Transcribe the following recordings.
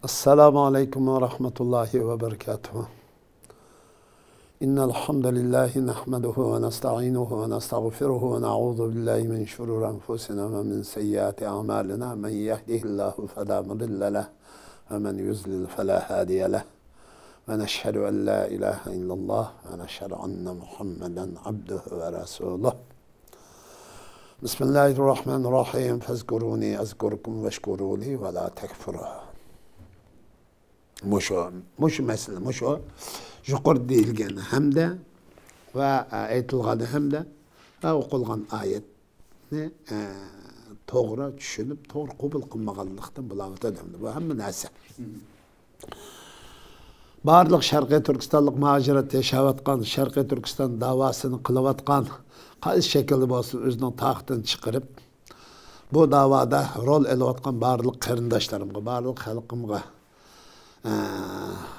Esselamu Aleyküm ve Rahmetullahi ve Berekatuhu. İnnel hamdelellahi nehmeduhu ve nesta'inuhu ve nestağfiruhu ve na'udhu billahi min şururi enfusina ve min seyyiati a'malina. Men yehdihillahu fela mudille leh ve men yuzlil fela hadiye leh. Ve neşhedü en la ilahe illallah ve neşhedü enne Muhammeden abduhu ve resuluh. Bismillahirrahmanirrahim. Fezkuruni ezkurkum veşkuruli ve la tekfuruhu. Muşu mesele, muşu yuqur deyilgen hamda ve aytılgan hamda ve okulgan ayetni toğra düşünüp toğra qabul qılmağanlıqdan bulanıp ödemdi. Bu hamma narsa. Barlıq Şarkı Türkistanlık muhacirat yaşavatqan, Şarkı Türkistan davasını qılıvatqan, qaysi şekilde bolsun özünün taxtını çıqırıp, bu davada rol eləvatqan barlıq qarindaşlarımga, barlıq xalqımga,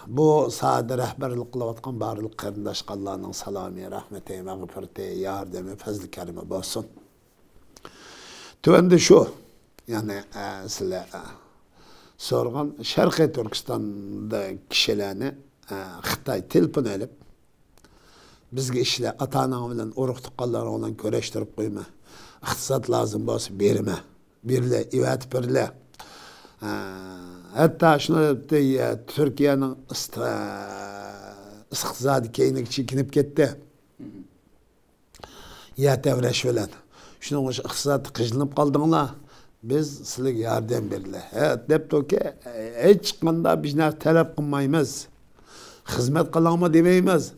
bu sahada rəhbərlik qılavatqan barlıq qarindaşqa Allah'ın salamı, rahmeti, məğfirti, yardımı, fəzli kərimi bolsun. Tüvəndə şu, yani sizə sorğan Şərqi Türkistan'da kişilərini Xitay telefon edip bizge işle ata-ana bilen uruq tuqqanlar olan köreştirip qoyma. İqtisad lazım bolsa berme. Birle, ivat birle. Hatta şunu Türkiye'nin iqtisadi keyini çekinip gitti. Ya tevreş bilen. Şunun iqtisadi qıjlanıp qaldыңlar. Biz sizga yardım berdiler. Evet, depti ki hiç qanda biz ne talep qilmaymiz. Xizmat qilingmi demaymiz.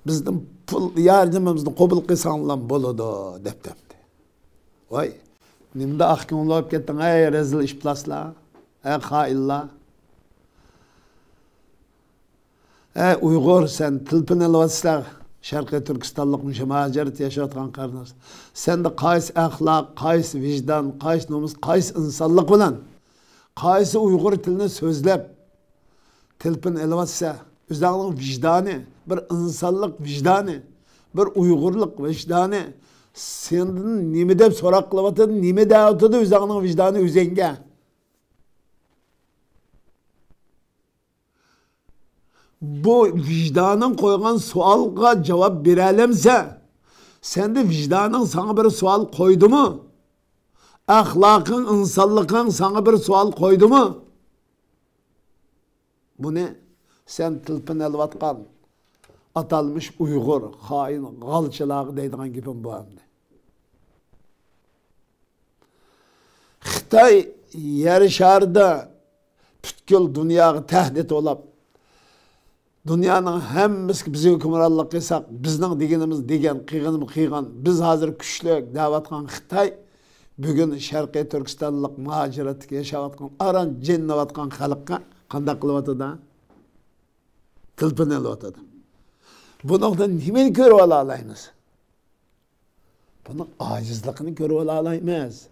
Bizning pul yardımımızı qabul qilsanglar bo'ladi depti. Voy, nimda ahkam olib ketding, ey rezil ishplaslar, ey xoinlar. Ey Uyg'ur, sen tilpin olyapsizlar. Şarkı Türkistanlık muhacirat yaşayotgan qardosh. Sende qaysi axloq, qaysi vijdon, qaysi nomus, qaysi insonlik bilan, qaysi Uyg'ur tilini so'zlab tilpin olyapsa, o'zingning vijdoni, bir insonlik vijdoni, bir Uyg'urlik vijdoni sendan nima deb so'roq qilyapti, nima deyapti o'zingning vijdoni o'zingga. Bu vicdanın koygan sualga cevap verelemse, sen de vicdanın sana bir sual koydu mu? Ahlakın, insanlıkın sana bir sual koydu mu? Bu ne? Sen tilpin elvatkan, atalmış Uygur, hain, galçılağı deydiğin gibi bu hamle. Xitay yer şarda bütkül dünyaya tehdit olap, dünyanın hemmisi bizi hükümranlık qilsak, bizning deganimiz degan, qiyganimiz qiygan, biz hozir kuchli davatgan Xitoy bugun Sharqiy Turkistonlik muhojiratga yashayotgan, aran jinnayotgan xalqqa qanday qilyotdi? Tilpin olyotdi. Buningdan nimani ko'rib olamiz? Buning ojizligini ko'rib olamiz.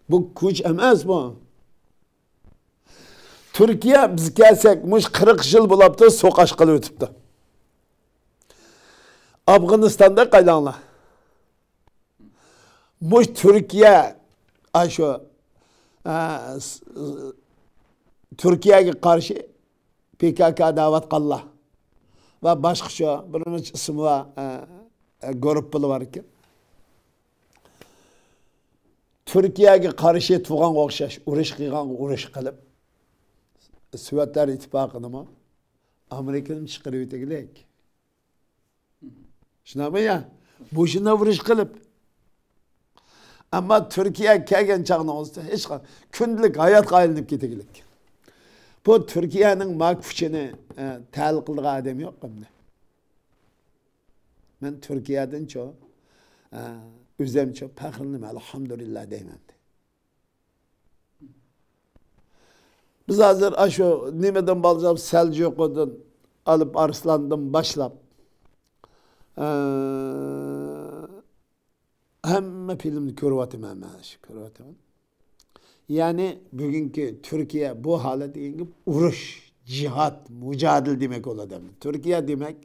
Bu kuch emas bu. Türkiye biz gelsek, muş 40 yıl bulaptı, sokaş kılıp ötüptü. Afganistan'da kaylanlar. Muş Türkiye, şu Türkiye'ye karşı PKK davet kalla. Ve başka şu, bunun ismi var, grup var ki. Türkiye'ye karşı tuğan okşaş, uğraş kıygan, uğraş kılıp. Sovetler İttifakı'nı mı? Amerika'nın çıkarıyor tekilik. Şuna mı ya? Bu şuna vuruş kılıp. Ama Türkiye kelgen çağına olsa hiç gündelik hayat qaylanıp ketekilik. Bu Türkiye'nin makfuşini təhil qıldığı adam yok mu? Ben Türkiye'den çok, özüm çok pəxrinlim, elhamdülillah deyim. Biz hazır şu nimeden balacağım Selçuklu'dan alıp Arslan'dan başlap hem filmini körüvatım hemen. Yani bugünkü Türkiye bu hale deyince uğraş, cihat, mücadil demek oladı. Türkiye demek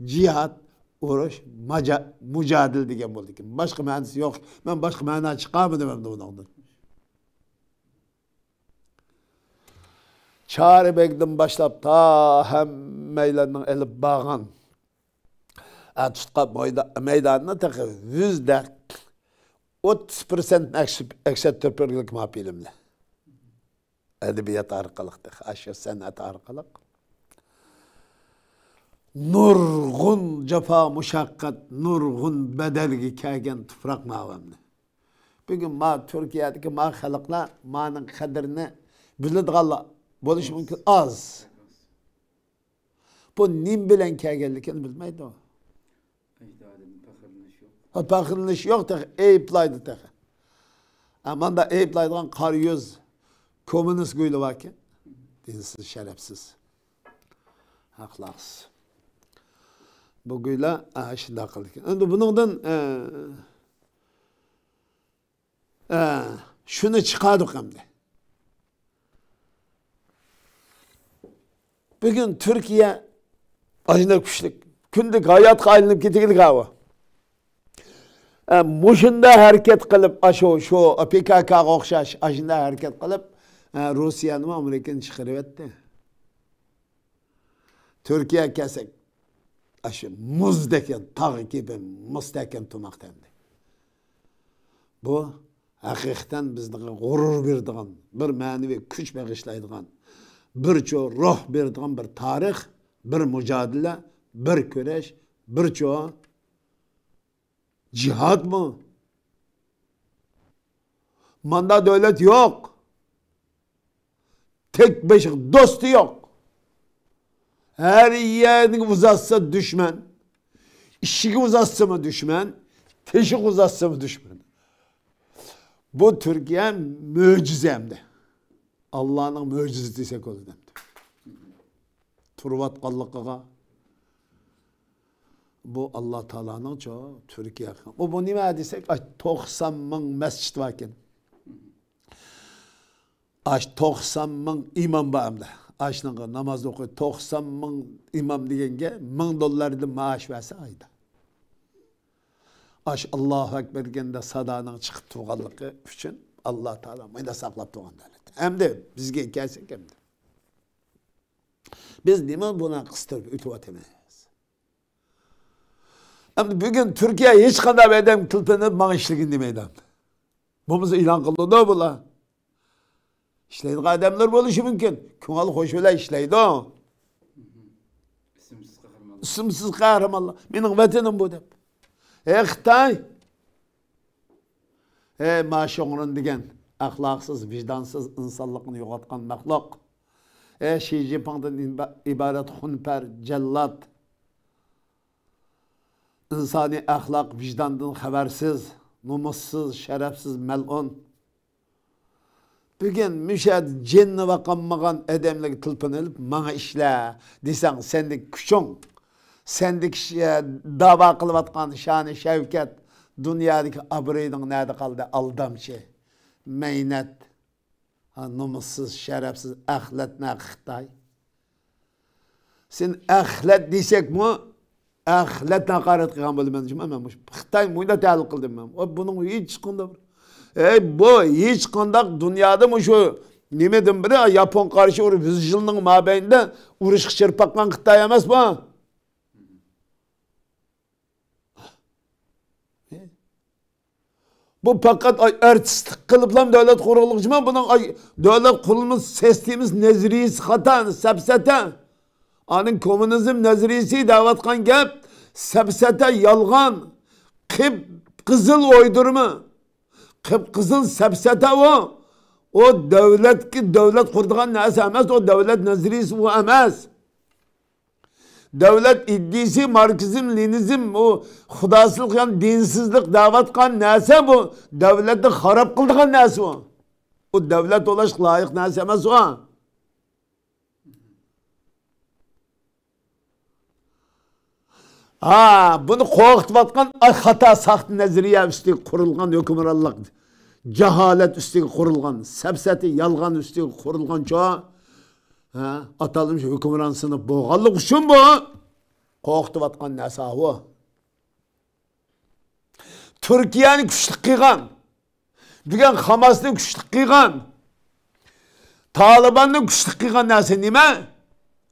cihat, uğraş, mücadil demek oldu. Başka manası yok. Ben başka mana çıkarmadım ondan. Çağrıbek'den başlap ta hemmeylerinin elip bağın tutqa meydanına takı %30% eksat törpörlük mapilimle. Edebiyat arkalıqdır, aşağı sanat arkalık. Nurgun cefa muşakkat, nurgun bedelgi kegen tufrak mavamni. Bugün ma Türkiye'deki ma xalqlar ma'nın qadrini biladiganlar bo'lishi mumkin az. Bu nim bilan kelganligini bilmaydi o. Faxrlanish yo'q da ayıplaydı da. Amanda ayıplaydigan qar yüz komünist go'yli ekan. Dinsiz, şerefsiz. Haqlaqsiz. Bu go'ylar shunday qildi. Endi buningdan şunu çıkardık hem de. Bugün Türkiye ajına güçlük. Kündük hayat aylanıp ketigildik hava. Muşunda hareket kılıp şu PKK'ga okşaş ajında hareket kılıp Rusya'nın Amerika'nı çıkarıvetti. Türkiye kesek aşı muzdeken tağ gibi mustahkem tumaktandı. Bu hakikaten bizden gurur verdiğin, bir manevi güç bağışlaydigan, bir çoğu ruh verdiğin bir tarih, bir mücadele, bir köreş, bir çoğu cihad mı? Manda devlet yok. Tek beşik dostu yok. Her yerini uzatsa düşman, işi uzatsa mı düşman, teşik uzatsa mı düşman. Bu Türkiye mucizemdi. Allah'ın mucizesi desek o demdi. Turvat qallıqıga. Bu Allah Teala'nın çoğu Türkiye. Bu nima desek 90 ming mescid var ekan. 90 ming imam barmda. Aşnaga namaz okuyor. 90 ming imam degenge $1000 maaş verse ayda. Allahu Ekber degende sadanın çıkıp turganlığı üçün Allah Teala mayda saqlap turgan devlet. Hem de bizge kelsek hem de. Biz nima buna qistırıp ütüp atamayız. Hem bugün Türkiye hiç kadar adam kıltınıp bana işligin demeydi. Bumuzu ilan kıldı da bula. İşleydiğin adamlar buluşu mümkün. Kumalı hoş öyle işleydi o. İsimsiz kahramanlar. Benim vatanım bu dem. Xitay. Maşoğrun degen ahlaksız, vicdansız insanlığını yoğatkan mahluk. Xi Jinping'den ibaret hunper, cellat. İnsani ahlak, vicdandan habersiz, numussuz, şerefsiz, melun. Bugün müşahid cenni vakanmagan edemlik tılpınılıp bana işle desen sendik küçün, sendik dava kılıvatkan şanı şevket, dünyadaki abreydin nerede kaldı aldamçı, meynet, numussuz, şerefsiz, ahlet ne Xitay. Sen ahlet desek mi, ahlet hakaret kılgan bölüm ben düşünmem. Xitay muyla ta'liq kıldım ben. Bunun hiç kında bir. Bu hiç kandak dünyada mı şu nimedin biri Japon karşı 100 yılının mabeyinde uğraş çırpaklan Xitay emas bu. Bu fakat artistlik kılıplam devlet kurulukçu mu? Bunun devlet kurulmuş sestiğimiz nezriyesi hata, sepsete. Anın komünizm nezriyesi davatkan gep, sepsete yalgan, kızıl oydurma. Kıpkızıl sepsete o. O devlet kurduğun neyse emez, o devlet nezrisi bu emez. Devlet iddisi, marksizm, linizm, o hudasılık yani dinsizlik davatkan neyse bu. Devleti harap kıldığı neyse o. O devlet olaş layık neyse emez o. Bunu korkutvatkan hata saht nezriye üstü kurulgan hükümranlık. Cehalet üstü kurulgan, sepseti yalgan üstü kurulgan çoğu. Atalım şu hükümran sınıf boğallık üçün bu. Korkutvatkan nesa bu. Türkiye'nin güçlük kıygan. Bugün Hamas'ın güçlük kıygan. Taliban'ın güçlük kılgan nerse nime?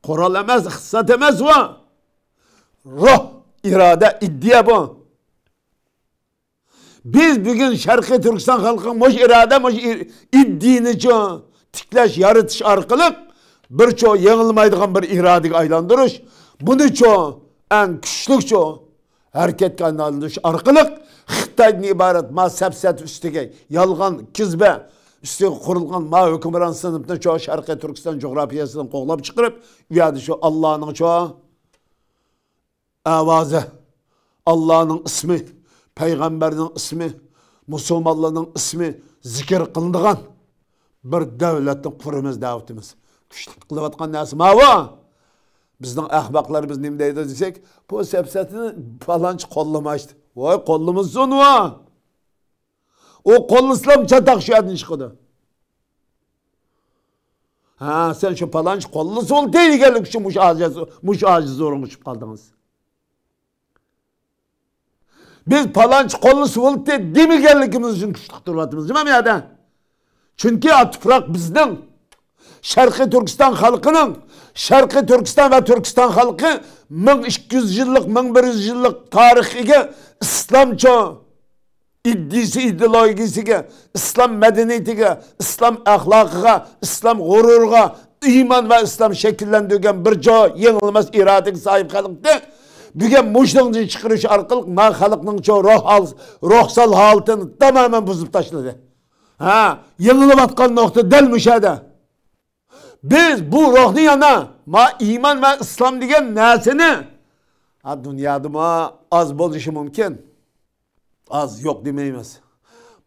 Kural emez, hissat emez o. Ruh, irade, iddia bu. Biz bugün Şarkı Türkistan halkı moş irade, moş iddiğini tikleş, yaratış arkalık birçoğu yanılmaydıgan bir iradik aylandırış. Bunu çoğu en güçlük çoğu hareket kanalındırış arkalık Xitay'dan ibaret ma sepset üstüge yalgan kizbe üstüge kurulgan ma hükümran sınıfını çoğu Şarkı Türkistan coğrafyasından koğlap çıkarıp yani şu Allah'ın çoğu avazı, Allah'ın ismi, Peygamberinin ismi, Musulmanlığın ismi zikir kılındıgan bir devletin kurumuz davetimiz. Güçlük kılıvatkan nasi ma va? Bizden ahmaklarımız neyim deydi desek, bu sepsetini falanç kollamıştı. Vay kollumuzsun va. O kollu İslam çatak şu adın çıkıdı. Ha sen şu falanç kollusu ol değil geldik şu muş ağacı zorun uçup kaldınız. Biz falanç kollusu ol değil mi geldiğimiz için güçlük durvatımız değil mi ya da? Çünkü atfrak bizden. Şarkı Türkistan halkının, Şarkı Türkistan ve Türkistan halkı 1200 yıllık, 1100 yıllık tarihiga İslamça iddisi, ideologisiga, İslam medeniyetiga, İslam ahlakıga, İslam gururga, iman ve İslam şekillendirgen bir joy, yengilmez iradik sahip halkı. Bugün muşluğunu çıkarış arkalık, ma halkının çoğu ruhsal halatını tamamen bozup taşladı. Ha, yengilip atkan nokta del müşahede. Biz bu ruhni yana ma iman ve İslam degen narsani ha dünyada ma az bo'lishi mumkin. Az yok demeymiz.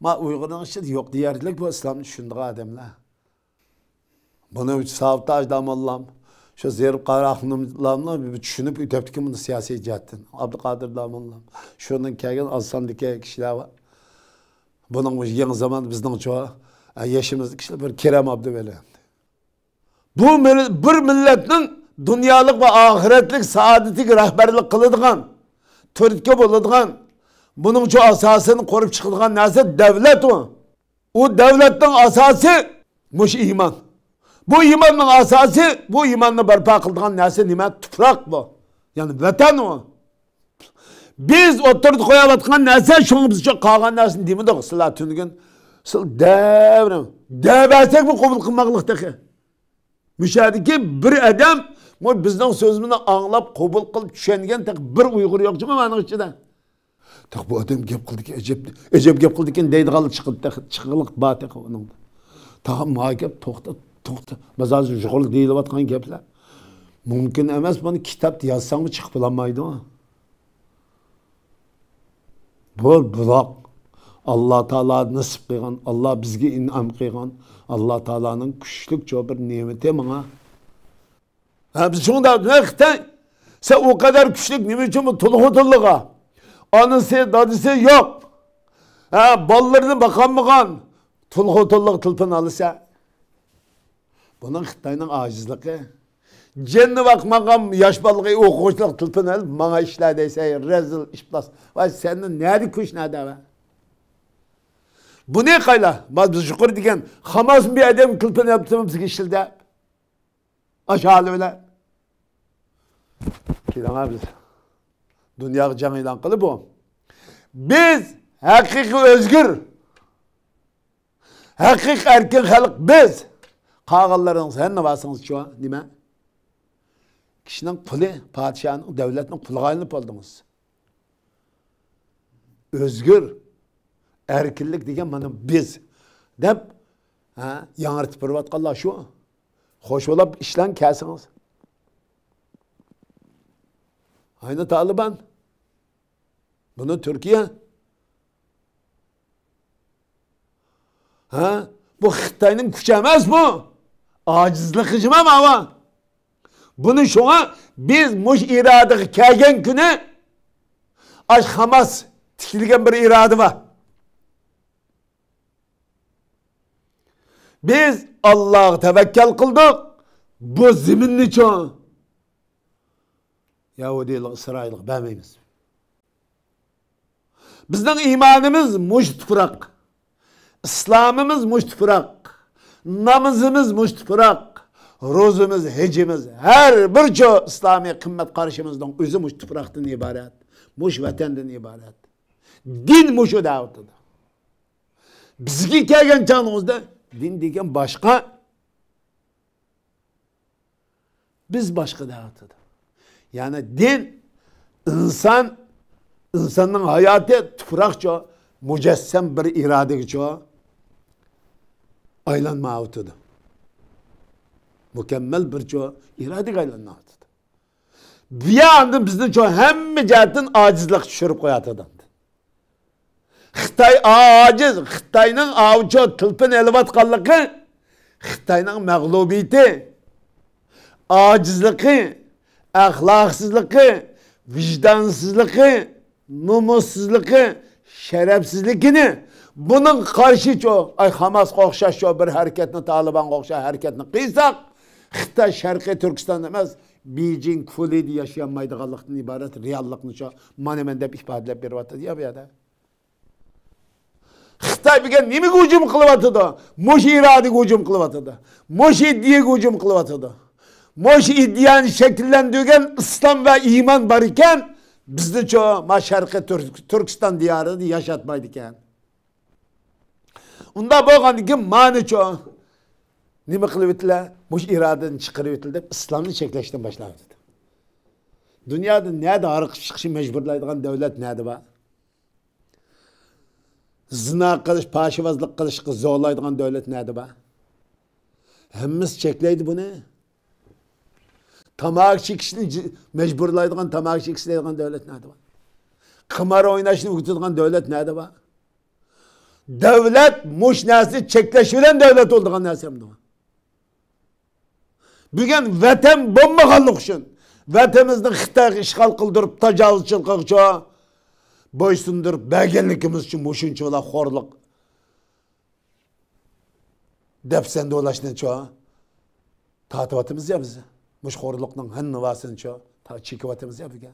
Ma Uyg'urning ichida yok deyarlik bu İslamni tushundigan odamlar. Buni sabotaj damallam. Şu Zerib Qarahimlarni bir tushunib o'tibdiki buni siyosiy jihatdan. Abduqodir damallam. Shundan kelgan Osondagi kishilar bor. Buning yangi zamon bizning cho'g'a yashimizdagi kishilar bir Kerem Abduveli. Bu bir milletin dünyalık ve ahiretlik saadetlik rehberlik kılıdığın, Türkiye bulunduğun, bunun şu asasını korup çıkıldığın neyse devlet o. O devletin asası muş iman. Bu imanın asası, bu imanını barpa kıldığın neyse nime toprak bu. Yani vatan o. Biz oturduk koyavatkan neyse şunu biz çok kalgan neyse değil mi de sıla tünügün. Sıla devrim. Devetsek mi kabul kılmaklıktaki? Müşahede ki bir adam bizden sözümünü anlap, kabul kılıp düşengen tek bir Uygur yok değil mi benim içinde? Tak bu adam gep kıldı ki, ecep gep kıldı ki deydi kalı çıkılık batık onun. Tamam ma gep toxta. Bazı jugul deyilip atkan gepler. Mümkün emez bunu kitap yazsan mı çıkıp bulanmaydı o. Bu bulak. Allah Teala nasip kıygan, Allah bizge inam kıygan, Allah Teala'nın küçlük çoğu bir nimeti bana. Biz şunu da nekten, sen o kadar küçlük nimeti mi tulğutulluğa, anısı, dadısı yok. Ballarını bakan mıkan, tulğutulluğa tılpın alırsa. Bunun Xitay'nın acizliği. Cenni bakmağam yaş balığı okuşluk tılpın alıp, bana işler deyse, rezil işplas. Vay senin nerede kuş nerede var? Bu ne kayla? Biz şükür diken Hamas bir adam kılpını yaptığımız kişilde aşağılı öyle. Kilana biz dünya can ilan kılı bu. Biz hakiki özgür, hakiki erken halk biz. Kağallarınız her ne varsınız şu an değil mi? Kişinin kulu, padişahın, devletin kulu haline oldunuz. Özgür. Erkinlik degen bana biz dep yanırtıp birvatqanlar şu. Hoş olap işlen kesiniz. Aynı Taliban. Bunu Türkiye. Bu Xitay'nın gücü emez bu. Acizlik hücum ama. Bunu şuna biz muş iradı kelgen günü aş Hamas tikilgen bir iradı var. Biz Allah'a tevekkül kıldık. Bu zeminni çoğu. Yahudilik, İsraillik bilmeyimiz. Bizden imanımız muş tufrak. İslamımız muş tufrak. namazımız muştupurak, rozumuz, hecimiz, her bir çoğu İslami kıymet karşımızdan özü muştupuraktan ibaret. Muş vatenden ibaret. Din muşu davetıdır. Bizge kelgen çağımızda din degen başka, biz başka davetıdır. Yani din, insanın hayatı tuprakça, mücessem bir irade çoğu aylanma avutudur. Mükemmel bir çoğu irade aylanma avutudur. Bir anda bizden çoğu hem cihetten acizlik düşürüp koyatıdır. Xitay aciz, Xitay'nın avucu tılpın elvat kallıkı, Xitay'nın mağlubiyeti, acizliği, ahlaksızlığı, vicdansızlığı, numussuzluğu, şerefsizliğini, bunun karşı çoğu, Hamas kokşa şu bir hareketini, Taliban kokşa hareketini kıysak, Xitay Şarkı Türkistan demez, Beijing fuliydi yaşayamaydıqallıqdan ibaret, reallıqını çoğu, manemendep ifadeleip bir vatı diye bir yada. Xitay bigen nimi hücum kılıvatıdı? Muş iradi hücum kılıvatıdı. Muş iddiye hücum kılıvatıdı. Muş iddiyanı şekillendirgen İslam ve iman var iken bizde çoğu Şarkı Türkistan diyarını yaşatmaydı iken. Onda boğandı ki mani çoğu nimi kılıvatıla muş iradını çıkarıvatıla İslam'ını çekleşten başladı. Dünyada nerede arık çıkışı mecburlaydıgan devlet nerede var? Zina kılış, paşivazlık kılış, zorlaydıgan devlet nerede var? Hemmimiz çekleydi bunu. Tamak çekişini mecburlaydıgan, tamak çekişini devlet nerede var? Kımar oynaşını uyutulduğun devlet nerede var? Devlet muş nesli çekleşilen devlet olduğun nesli var. Bugün vatan bomba kallık için. Vatanımızda Xitay işgal kıldırıp, tacavuzçılık çoğu boysundurup, belgelikimiz için muşunçoğla horluk. Depsende ulaştığın çoğu. Tatıvatımız ya bize. Muş horluktan hanını vasın çoğu. Çekivatımız ya bize.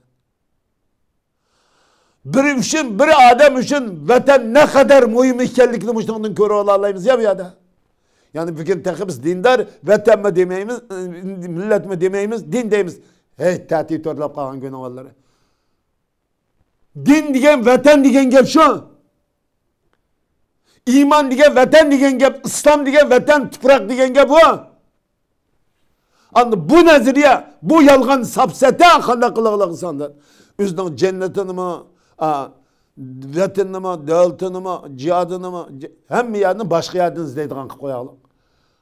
Bir için, bir adam için vatan ne kadar mühim ikenlikli muştundan körü olalıyız ya bir yada. Yani bugün tekimiz dindar, vatan mı demeyimiz, millet mi demeyimiz, din deyimiz. Hey tati törlep kalan gün ovalları. Din diyen, vatan diyen gep şu. İman diyen, vatan diyen gep, İslam diyen, vatan, toprak diyen gep bu. Anlı bu neziriye, bu yalgan sapsete akıllı kılıqlı insanlar. Üzden cennetini mi, vatanını mı, devletini mi, cihadını mı, hem yerinin başka yerden izleydiğin koyalım.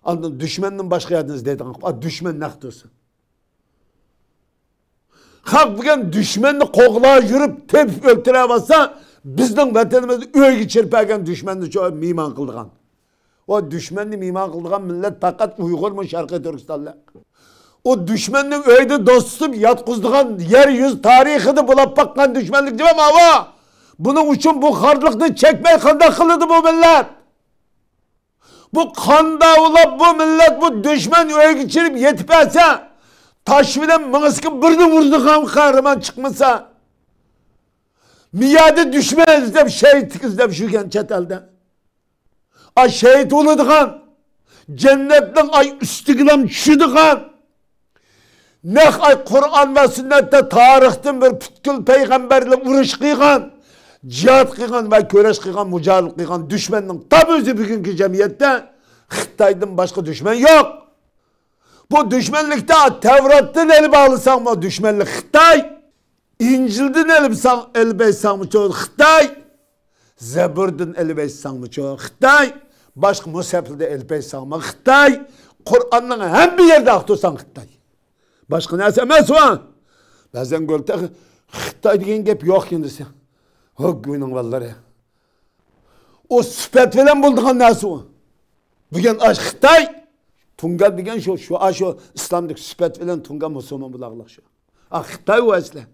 Anlı düşmanın başka yerden izleydiğin, düşman naktırsın. Halk bugün düşmanını kokluğa yürüp tepip öldüremezse bizden vatanımızı öyle çırparken düşmanını çok miman kıldıgan. O düşmanını miman kıldıgan millet fakat Uygur mu Şarkı Türkistan'la. O düşmanını öyle dostum yatkızdıgan yeryüzü tarihini bulup bakkan düşmanlık değil mi ama bunun için bu karlıkını çekmeyi kanda kılıdı bu millet. Bu kanda olup bu millet bu düşman öyle geçirip yetipese taş bilen mıngıskı birini vurdu kahraman çıkmasa. Miyade düşman izlep şehit izlep şu gen çetelde. Ay şehit oluduğun cennetten ay üstügülen düşüdüğün ne ay Kur'an ve sünnette tarihten bir pütkül peygamberle vuruş kıygan cihat kıygan ve köreş kıygan mücadele kıygan düşmanın tabi özü bugünkü cemiyette Xitay'dan başka düşman yok. Bu düşmanlıkta Tevrat'tan el bağlısan mı düşmanlık Xitay? İncil'den el beysan mı çoğu Xitay? Zebur'dan el beysan mı çoğu Xitay? Başka Musafir'de el beysan mı Xitay? Kur'an'ın hem bir yerde aktusan Xitay. Başka neyse emez var. Bazen göltek Xitay diyen gep yok kendisi. O günün vallahi. O süpet falan bulduğun neyse var. Bugün aç Xitay. Tunga diyen şu İslam'daki süpet falan Tunga Müslüman bulağlar şu. Xitay o esle.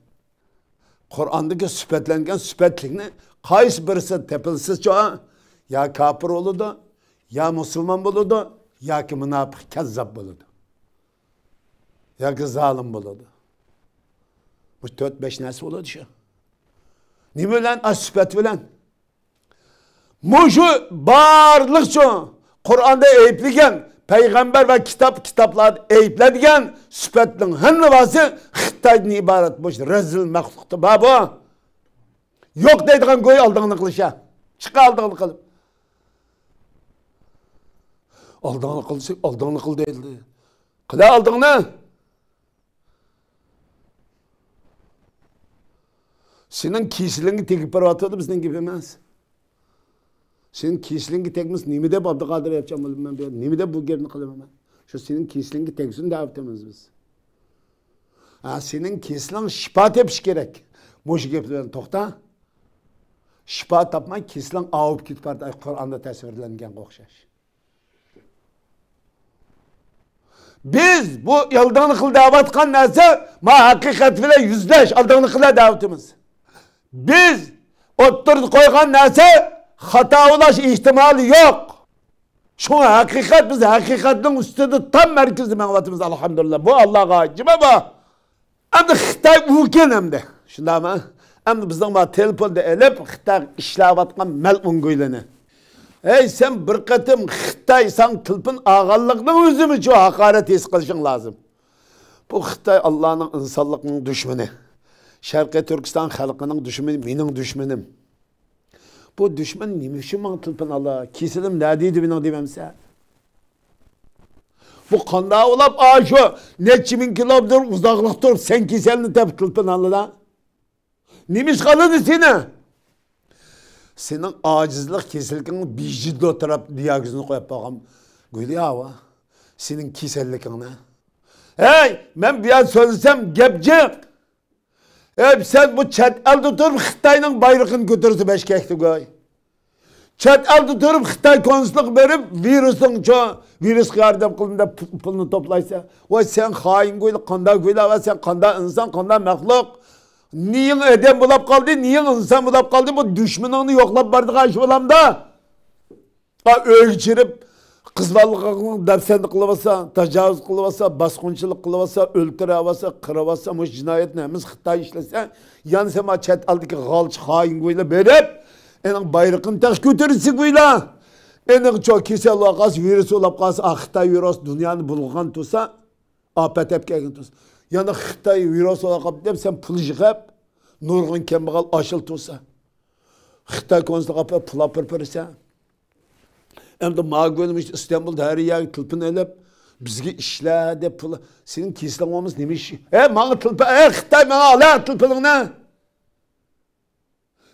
Kur'an'daki süpetlengen süpetliğini kays birisi tepilsiz çoğu ya kafir olurdu, ya Müslüman bulurdu, ya ki münafık kezzap bulurdu. Ya ki zalim bulurdu. Bu 4-5 nesli olurdu şu. Ne bilen? Süpet bilen. Muşu barlık çoğu. Kur'an'da eyipleyen, peygamber ve kitaplar eyipledigen süpetin hınlıvası Xitay'dan ibaret boş rezil mehluktu baba. Yok deydiğen koy aldığını kılışa. Çıka aldığını kılıp. Aldığını kılışık, aldığını kıl değildi. Kıla aldığını. Senin kişiliğini tekip parvatıyordu bizden gibi emez. Senin kişiliğini tekimiz nimide Abdülkadir yapacağım oğlum ben bir. Nimide bu gerini kılamam ben. Şu senin kişiliğini teksin de yaptığımız biz. Ha, senin kişiliğin şifa tepiş gerek. Moş geplerini tokta. Şifa tapmay kişiliğin ağıp git parda Kur'an'da tasvirlengen kokşaş. Biz bu yıldığını kıl davatkan neyse ma hakikat bile yüzleş aldığını kıla davatımız. Biz oturdu koygan neyse hata ulaş ihtimali yok. Şuna hakikat biz hakikatin üstünde tam merkezde menvatımız elhamdülillah. Bu Allah'a acım ama hem de Xitay uyken hem de. Şunda ama hem de bizden bana telefonda elip Xitay işlavatkan melun göyleni. Hey sen bir katım Xitay san tılpın ağallıkının özümü çoğu hakaret es kılışın lazım. Bu Xitay Allah'ın insanlığının düşmanı. Şarkı Türkistan halkının düşmanı, benim düşmanım. Bu düşman nimişim bana tılpın Allah. Kesilim ne deydi benim dememse. Bu kanda olap ağaçı neçi bin kilometre uzaklık durup sen keselini tep tılpın Allah'da. Nimiş kalıdı seni? Senin acizlik kesilliğini bijidli oturup diyagözünü koyup bakalım. Gülü hava. Senin keselliğini. Hey ben bir an söylesem gebcek. Hep sen bu çet el tuturup Xitay'ın bayrağını götürürsün beşkekti koy. Çet el tuturup Xitay konsuluk verip virüsün çoğu virüs kıyardem kılında pulunu toplaysa. Vay sen hain koydu, kanda koydu ve sen kanda insan, kanda mehluk. Niye edem bulap kaldı, niye insan bulap kaldı bu düşmanını yoklap bardı karşı olamda. Ölçürüp kızlarlıqını dersenlik kılıvasa, tecavüz kılıvasa, baskınçılık kılıvasa, öldürevasa, kırıvasa, bu cinayet neyimiz Xitay işlese, yani sen çet aldaki galçı hain koyla verip, enin bayrağını tek götürürsün koyla. Enin çok kesel olaqas, virüs olap qalsa, Xitay virüs dünyanı bulğan tutsa, apet epkegen tutsa. Yani Xitay virüs olaqap deyip, sen pul jıqab, nurgun kembeğal aşıl tutsa. Xitay konusunda qapı pula pırpırsa. Hem de mağa gönülmüş İstanbul'da her yer tılpın elip, bizge işler de pula. Senin keslamamız neymiş? Mağa tılpın, Xitay mağa ala tılpının ne?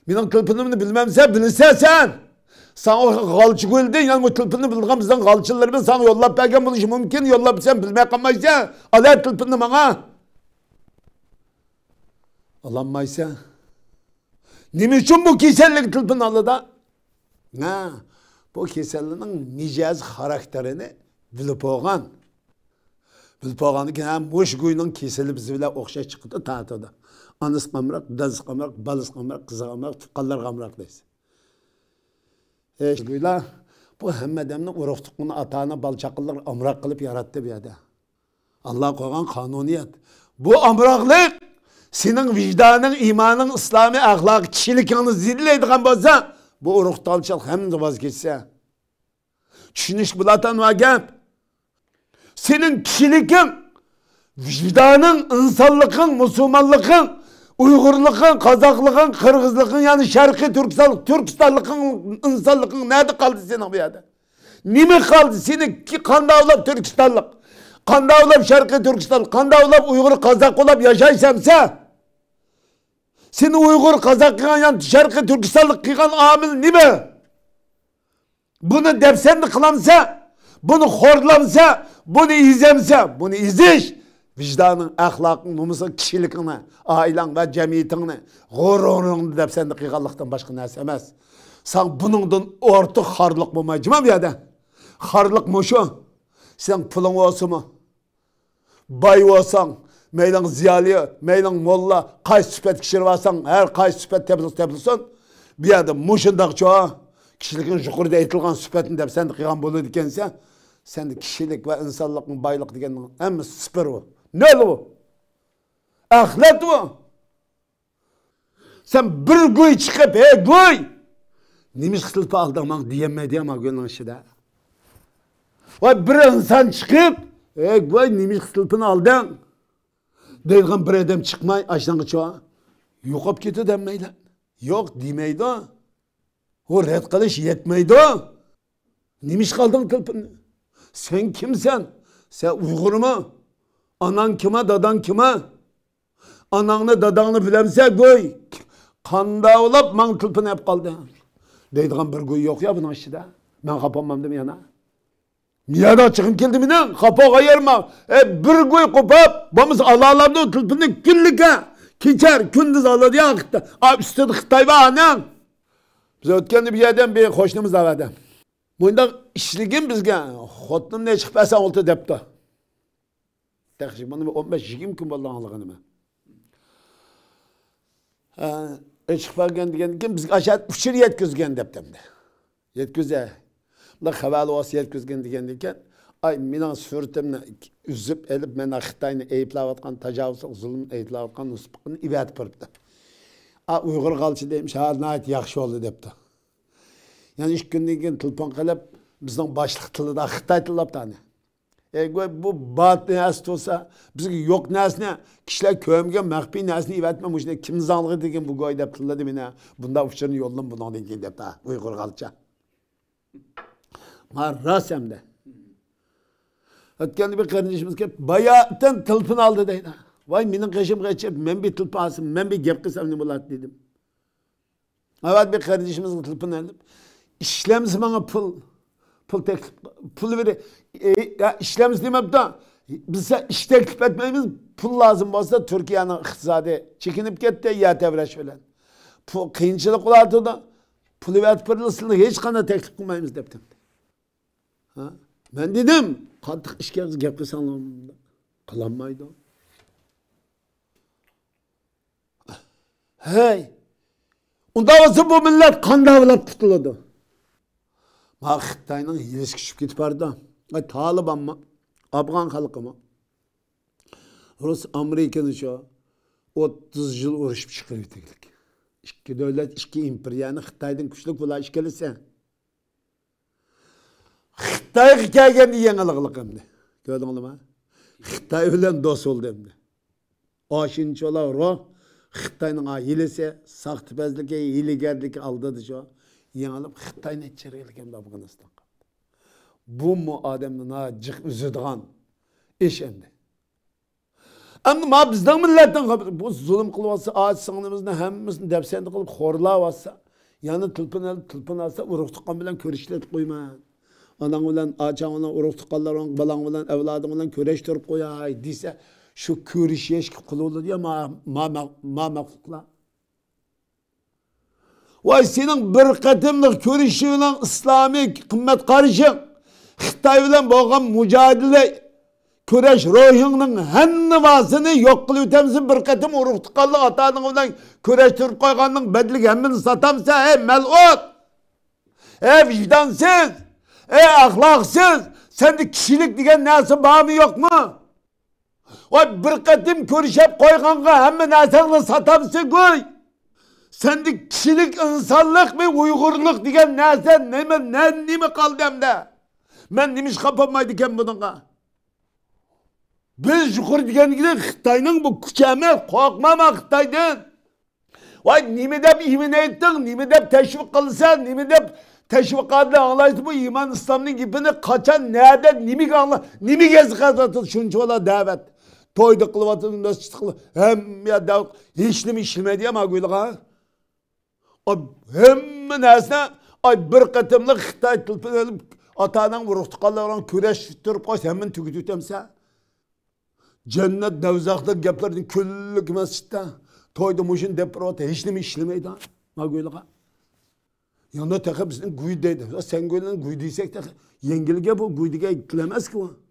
Benim tılpınımını bilmemse bilirsen sen. Sana o galçı göldün, yani bu tılpını bildiğin bizden galçılarımız sana yollap belki buluşu mümkün, yollap sen bilmeye kalmaysa, ala tılpını bana. Alanmaysa. Ne için bu kesellik tılpını alıda? Ha, bu keselliğinin nicaz karakterini bilip oğan. Bilip oğanı ki hem boş kuyunun keseli bizi bile okşa çıktı tahtada. Anız kamrak, daz kamrak, balız kamrak, kızı kamrak, tıkallar kamrak deyse. Guyla, bu hemmedemnin uğruftukluğunu atağına balçaklılar amrak kılıp yarattı bir yerde. Allah koygan kanuniyet. Bu amraklık senin vicdanın, imanın, İslami ahlak, kişilikini zilleydiğin bolsa, bu uğruftalçılık hem de vazgeçse. Düşünüş bulatan var gep. Senin kişilikin, vicdanın, insanlıkın, Müslümanlıkın, Uygurluğun, Kazaklığın, Kırgızlıkın yani Şarkı Türkistanlıkın, insanlıkın nerede kaldı senin bu yerde? Nime kaldı senin ki kandavlap Türkistanlık, kandavlap Şarkı Türkistanlık, kandavlap Uygur, Kazak olap yaşaysamsa, seni Uygur, Kazak kıygan yani Şarkı Türkistanlık kıygan amil nime? Bunu depsenli kılamsa, bunu horlamsa, bunu izemse, bunu iziş, vicdanın, ahlakın, numusun, kişilikini, ailen ve cemiyetini, gururunu depsenli kıyganlıktan başka neyse emez. Sen bunundan ortak harlık bulmayacağım ya da. Harlık mı şu? Sen pulun olsun mu? Bay olsan, meylan ziyali, meylan molla, kaç süpet kişir varsan, her kaç süpet tepilsin, bir yerde muşundak çoğu, kişilikin yukarıda eğitilgan süpetin de sen de kıygan bulu dikense, sen de kişilik ve insanlıkın baylık diken hem süper o. Ne bu? Ahlak bu. Sen bir göy çıkıp, göy! Nimiş kılpa aldırmak diyemedi ama gönlün şida. Vay bir insan çıkıp, vay neymiş tılpını aldın. Deyilgan bir adam çıkmay, aşağıdan çoğa. Yok olup gitti demeydi. Yok demeydi o. O red kılış yetmeydi o. Neymiş kaldın tılpını? Sen kimsen? Sen Uygur mu? Anan kime, dadan kime? Ananı, dadanı bilemse koy. Kanda olup man tılpını hep kaldı. Deydiğin bir koy yok ya bunun aşağıda. Ben kapanmam değil mi yana? Miyada çıkım geldi mi ne? Kapağı ayırma. Bir koy kopap. Bamız Allah'larında tılpını günlüke. Keçer, gündüz aladı ya. Üstüde Xitay var anan. Biz ötkende bir yerden bir hoşnumuz avadı. Bunda işligim bizge. Xotnum ne çıkıp esen oldu depti. Tekşik bana 15-20 gün boldan alığını mı? Çıkıp gelgen bizge aşağı uçur yetkizgen deptemde. Yetkizge. Bunda havalı olsa yetkizgen diken ay menin sürtemni üzüp elip meni Xitayni eyiplayatkan tajavuzluk zulüm eyiplayatkan uspukni ibat biripti. Uygur kalçı demiş ha nayet yaxşı oldu depti. Yani iş günden keyin telefon qilib bizning boshliq tilida Xitoy tilabdi ani. Bu bat narsa olsa bizga yo'q narsani kishilar ko'mgan maxfiy narsani evatma mushuni kim zang'i degan bu go'y deb tiladi meni. Bunda uchurni yo'ldan bundan degan debdi Uyg'ur qalcha. Marrasamda. O'tganda bir qarindishimiz kelib bayatdan telefon oldi deydi. Voy mening qishimga chep men bir telefon olsam, men bir gap qilsam nima bo'ladi dedim. Evet bir qarindishimizning telefon olib İşlemimiz bana pul verir. İşlemimiz demem de bize iş teklif etmemiz pul lazım olsa Türkiye'nin iktisadi çekinip gitti ya tevreş falan. Kıyınçılık olardı da pulu verip pırılısını hiç kana teklif kılmayımız dedim. Ben dedim kattık işkeniz gepli sanırım. Kılanmaydı. Hey. Ondan olsa bu millet kan davlat tutuladı. Xitayning yilishi tushib ketib bordi. Taliban mı? Afg'on xalqi mı? Rus Amerikani shu 30 yil urushib chiqib ketdik. İki davlat, iki imperiyani Xitoydan kuchli bular ishkalasa. Xitoyga kelganda yangilik endi. Ko'rdingizmi? Xitoy bilan do'st bo'ldi endi. Oshincholar roh Xitoyning yilisi, saxtibazligi, hiligarligi aldadi shu. Yanılıp Xitay'ın içeriğiyle Afganistan'a. Bu mu adamın acık üzüdüğün iş endi. Ama bizden milletten bu zulüm kılması ağaç sığınımızda hemimizin depsendi kılıp horla vassa. Yani tılpın alsa uruk tıkan bilen körüşlet koyma. Anan bilen ağaçan bilen uruk tıkanlar balan bilen evladın bilen köreş törüp koyay dese şu körüş yeşki kılı olur ya ma maklukla. Vay senin bir katımlık körüşüyle İslami kımmet karışın. Xitay bilen boğan mücadele köreş ruhunun henni vasını yok kılıp temsin bir katım uruk tıkallı atanın bilen köreş türk koyganın bedlik hemmini satamsa mel'ut. Vicdansız. Ahlaksız. Sende kişilik diyen neresi bağımı yok mu? Vay bir katım körüşep koyganға hemmi nersini satamsın koy. Sende kişilik, insanlık mı, Uygurluk diyen nerede, ne mi kaldı hem de? Ben demiş kapanmaydı iken bununla. Biz yukarı diyen gibi Xitay'ın bu küçeme korkmama Xitay'dan. Vay nimi dep iman ettin, nimi dep teşvik kılsan, nimi dep teşvik adlı anlayıştı bu iman İslam'ın gibini kaçan nerede, nimi gezi kazatır şunca ola davet. Toyda kılıvatın, mescid kılıvatın, hem ya da hiç mi işlemedi ama gülük ha? Hem nesne ay bir katımlık Xitay tılpını alıp atanın vuruq tıqallarına köreş tutturup koysa hemen tükütütemse cennet devzaklı geplerin küllük mescitte toyda muşun deprota hiç mi işlemeydi ha? Ma gülük ha? Yanında tekrar bizden güy deydi. Sen gülün güy deysek de yengilge bu güydüge gittilemez ki bu.